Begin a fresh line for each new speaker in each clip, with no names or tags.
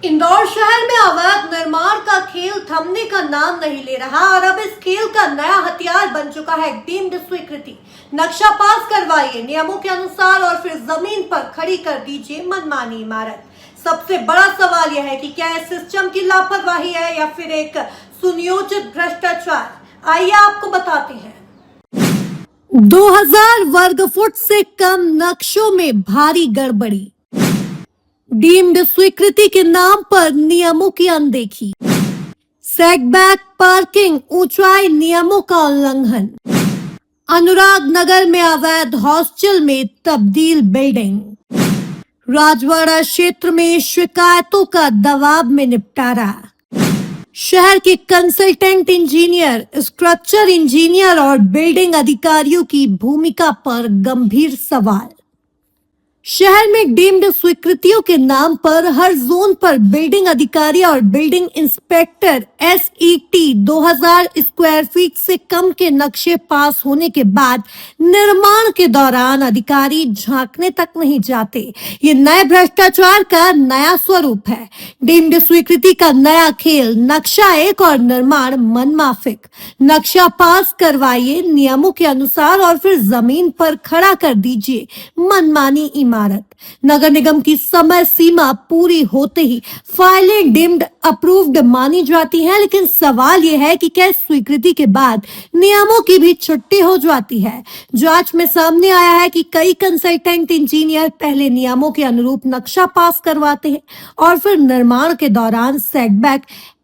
इंदौर शहर में अवैध निर्माण का खेल थमने का नाम नहीं ले रहा और अब इस खेल का नया हथियार बन चुका है डीम्ड स्वीकृति। नक्शा पास करवाइए नियमों के अनुसार और फिर जमीन पर खड़ी कर दीजिए मनमानी इमारत। सबसे बड़ा सवाल यह है कि क्या यह सिस्टम की लापरवाही है या फिर एक सुनियोजित भ्रष्टाचार। आइए आपको बताते हैं। 2000 वर्ग फुट से कम नक्शों में भारी गड़बड़ी, डीम्ड स्वीकृति के नाम पर नियमों की अनदेखी, सेटबैक पार्किंग ऊंचाई नियमों का उल्लंघन, अनुराग नगर में अवैध हॉस्टल में तब्दील बिल्डिंग, राजवाड़ा क्षेत्र में शिकायतों का दबाव में निपटारा, शहर के कंसल्टेंट इंजीनियर, स्ट्रक्चर इंजीनियर और बिल्डिंग अधिकारियों की भूमिका पर गंभीर सवाल। शहर में डीम्ड स्वीकृतियों के नाम पर हर जोन पर बिल्डिंग अधिकारी और building inspector SET 2000 square feet से कम के नक्शे पास होने के बाद निर्माण के दौरान अधिकारी झांकने तक नहीं जाते। ये नए भ्रष्टाचार का नया स्वरूप है। डीम्ड स्वीकृति का नया खेल, नक्शा एक और निर्माण मनमाफिक। नक्शा पास करवाइए नियमों के अनुसार और फिर जमीन पर खड़ा कर दीजिए मनमानी इमारत। नगर निगम की समय सीमा पूरी होते ही फाइलें डीम्ड अप्रूव्ड मानी जाती हैं, लेकिन सवाल यह है कि क्या स्वीकृति के बाद नियमों की भी छुट्टी हो जाती है। जांच में सामने आया है कि कई कंसल्टेंट इंजीनियर पहले नियमों के अनुरूप नक्शा पास करवाते हैं और फिर निर्माण के दौरान सेटबैक,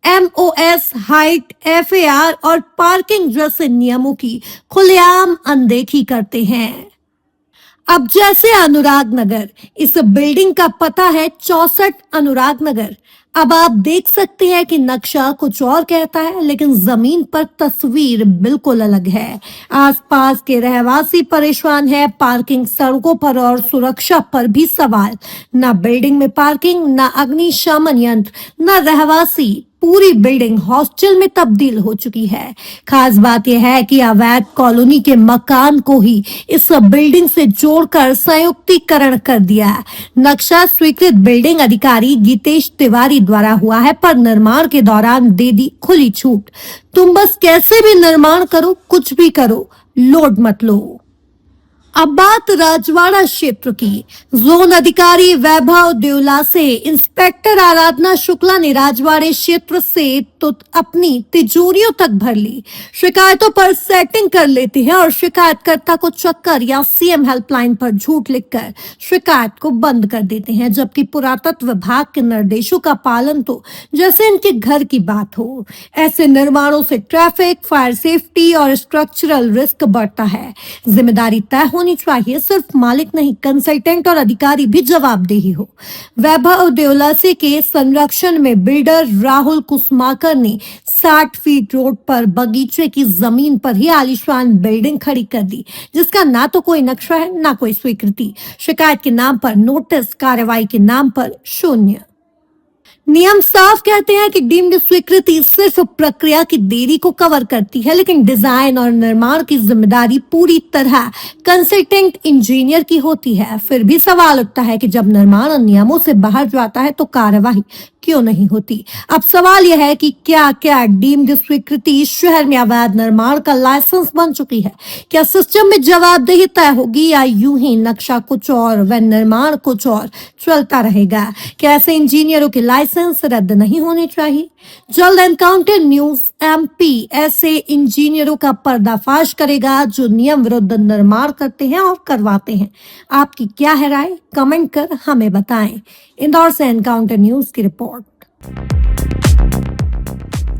MOS, हाइट, FAR और पार्किंग जैसे नियमों की खुलेआम अनदेखी करते हैं। अब जैसे अनुराग नगर, इस बिल्डिंग का पता है 64 अनुराग नगर। अब आप देख सकते हैं कि नक्शा कुछ और कहता है, लेकिन जमीन पर तस्वीर बिल्कुल अलग है। आसपास के रहवासी परेशान है, पार्किंग सड़कों पर और सुरक्षा पर भी सवाल। न बिल्डिंग में पार्किंग, न अग्निशमन यंत्र, न रहवासी। पूरी बिल्डिंग हॉस्टल में तब्दील हो चुकी है। खास बात यह है कि अवैध कॉलोनी के मकान को ही इस बिल्डिंग से जोड़कर संयुक्तिकरण कर दिया। नक्शा स्वीकृत बिल्डिंग अधिकारी गीतेश तिवारी द्वारा हुआ है, पर निर्माण के दौरान दे दी खुली छूट। तुम बस कैसे भी निर्माण करो, कुछ भी करो, लोड मत लो। अब बात राजवाड़ा क्षेत्र की। जोन अधिकारी वैभव देवला से इंस्पेक्टर आराधना शुक्ला ने राजवाड़े क्षेत्र से तो अपनी तिजोरियों तक भर ली। शिकायतों पर सेटिंग कर लेते हैं और शिकायतकर्ता को चक्कर या CM हेल्पलाइन पर झूठ लिखकर शिकायत को बंद कर देते हैं, जबकि पुरातत्व विभाग के निर्देशों का पालन तो जैसे इनके घर की बात हो। ऐसे निर्माणों से ट्रैफिक, फायर सेफ्टी और स्ट्रक्चरल रिस्क बढ़ता है। जिम्मेदारी तय होनी चाहिए, सिर्फ मालिक नहीं, कंसल्टेंट और अधिकारी भी जवाबदेही हो। वैभव देवलासी के संरक्षण में बिल्डर राहुल कुसमाकर ने 60 फीट रोड पर बगीचे की जमीन पर ही आलीशान बिल्डिंग खड़ी कर दी, जिसका ना तो कोई नक्शा है, ना कोई स्वीकृति। शिकायत के नाम पर नोटिस, कार्रवाई के नाम पर शून्य। नियम साफ कहते हैं कि डीम्ड स्वीकृति सिर्फ प्रक्रिया की देरी को कवर करती है, लेकिन डिजाइन और निर्माण की जिम्मेदारी पूरी तरह कंसल्टेंट इंजीनियर की होती है। फिर भी सवाल उठता है कि जब निर्माण नियमों से बाहर जाता है तो कार्यवाही क्यों नहीं होती। अब सवाल यह है कि क्या डीम्ड स्वीकृति शहर में अवैध निर्माण का लाइसेंस बन चुकी है। क्या सिस्टम में जवाबदेही तय होगी या यूं ही नक्शा कुछ और व निर्माण कुछ और चलता रहेगा। क्या ऐसे इंजीनियरों के लाइसेंस रद्द नहीं होने चाहिए। जल्द एनकाउंटर न्यूज MP ऐसे इंजीनियरों का पर्दाफाश करेगा जो नियम विरुद्ध निर्माण करते हैं और करवाते हैं। आपकी क्या है राय, कमेंट कर हमें बताएं। इंदौर से एनकाउंटर न्यूज की रिपोर्ट।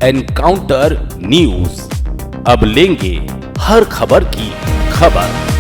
एनकाउंटर न्यूज, अब लेंगे हर खबर की खबर।